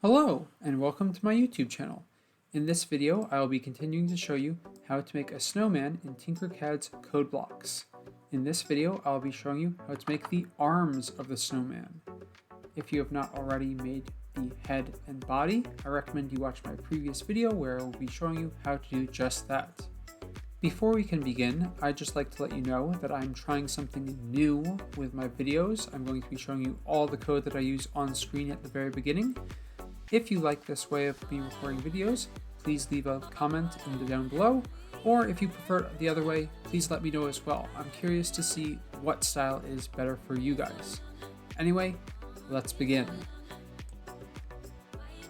Hello, and welcome to my YouTube channel. In this video, I will be continuing to show you how to make a snowman in TinkerCad's code blocks. In this video, I'll be showing you how to make the arms of the snowman. If you have not already made the head and body, I recommend you watch my previous video where I will be showing you how to do just that. Before we can begin, I'd just like to let you know that I'm trying something new with my videos. I'm going to be showing you all the code that I use on screen at the very beginning. If you like this way of me recording videos, please leave a comment down below, or if you prefer the other way, please let me know as well. I'm curious to see what style is better for you guys. Anyway, let's begin.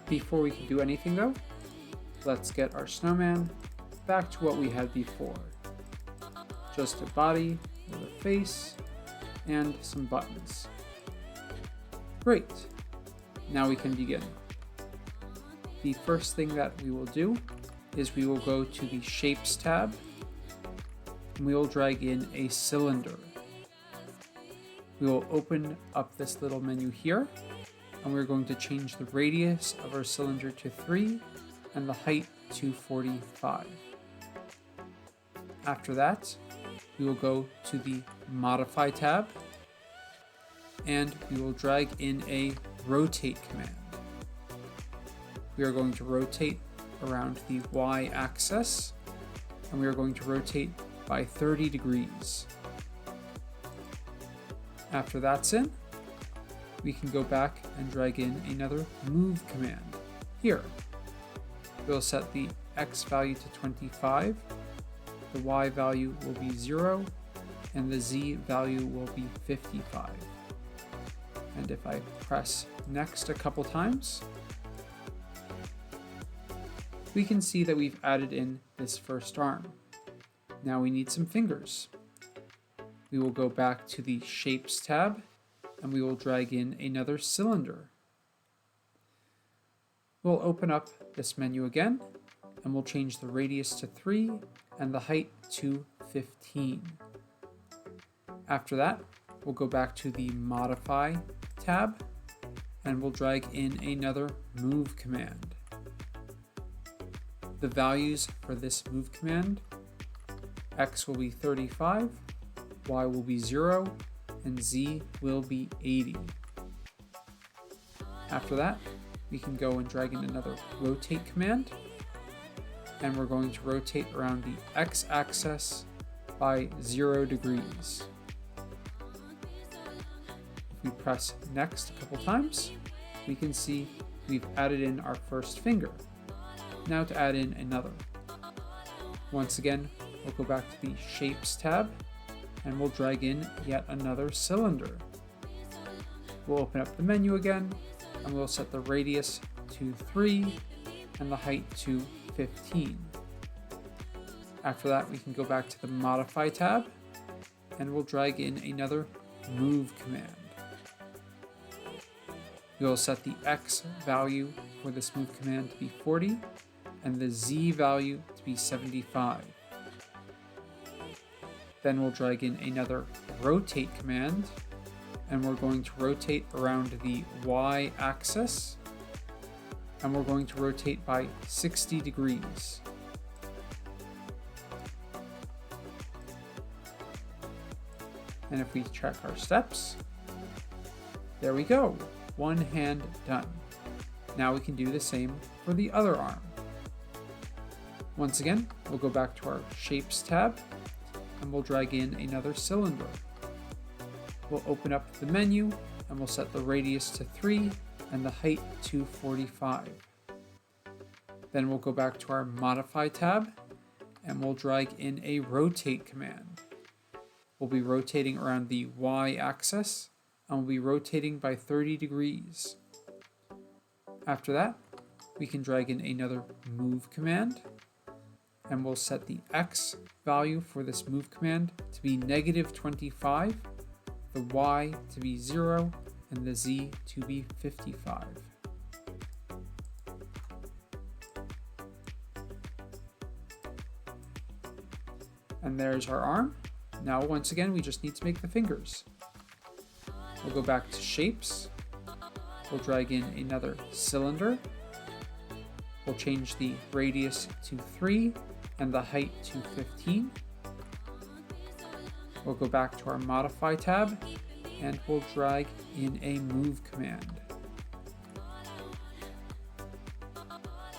Before we can do anything though, let's get our snowman back to what we had before. Just a body with a face and some buttons. Great, now we can begin. The first thing that we will do is we will go to the Shapes tab and we will drag in a cylinder. We will open up this little menu here and we're going to change the radius of our cylinder to 3 and the height to 45. After that, we will go to the Modify tab and we will drag in a Rotate command. We are going to rotate around the y-axis and we are going to rotate by 30 degrees. After that's in, we can go back and drag in another move command. Here, we'll set the x value to 25, the y value will be 0, and the z value will be 55. And if I press next a couple times, we can see that we've added in this first arm. Now we need some fingers. We will go back to the Shapes tab and we will drag in another cylinder. We'll open up this menu again and we'll change the radius to 3 and the height to 15. After that, we'll go back to the Modify tab and we'll drag in another move command. The values for this move command, x will be 35, y will be 0, and z will be 80. After that, we can go and drag in another rotate command, and we're going to rotate around the x-axis by 0 degrees. If we press next a couple times, we can see we've added in our first finger. Now to add in another. Once again, we'll go back to the Shapes tab and we'll drag in yet another cylinder. We'll open up the menu again and we'll set the radius to 3 and the height to 15. After that, we can go back to the Modify tab and we'll drag in another move command. We'll set the x value for this move command to be 40 and the z value to be 75. Then we'll drag in another rotate command and we're going to rotate around the y-axis and we're going to rotate by 60 degrees. And if we check our steps, there we go, one hand done. Now we can do the same for the other arm. Once again, we'll go back to our Shapes tab and we'll drag in another cylinder. We'll open up the menu and we'll set the radius to 3 and the height to 45. Then we'll go back to our Modify tab and we'll drag in a rotate command. We'll be rotating around the y-axis and we'll be rotating by 30 degrees. After that, we can drag in another move command and we'll set the x value for this move command to be -25, the y to be 0, and the z to be 55. And there's our arm. Now once again, we just need to make the fingers. We'll go back to Shapes we'll drag in another cylinder. We'll change the radius to 3 and the height to 15. We'll go back to our Modify tab and we'll drag in a move command.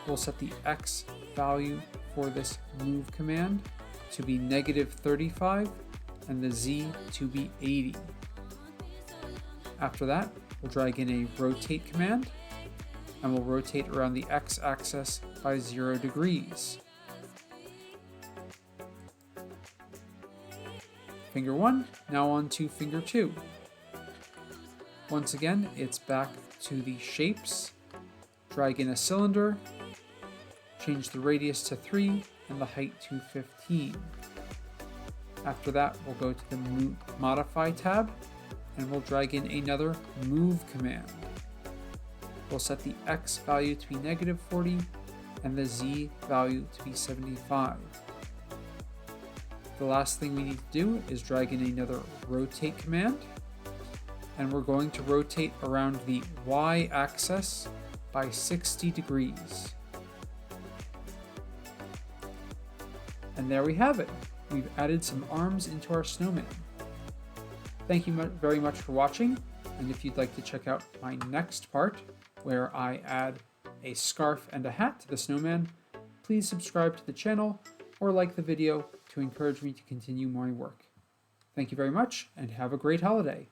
We'll set the X value for this move command to be -35 and the Z to be 80. After that, we'll drag in a rotate command and we'll rotate around the X axis by 0 degrees. Finger 1, now on to finger 2. Once again, it's back to the shapes. Drag in a cylinder, change the radius to 3 and the height to 15. After that, we'll go to the Modify tab and we'll drag in another move command. We'll set the X value to be -40 and the Z value to be 75. The last thing we need to do is drag in another rotate command, and we're going to rotate around the Y axis by 60 degrees. And there we have it. We've added some arms into our snowman. Thank you very much for watching, and if you'd like to check out my next part, where I add a scarf and a hat to the snowman, please subscribe to the channel or like the video to encourage me to continue my work. Thank you very much, and have a great holiday.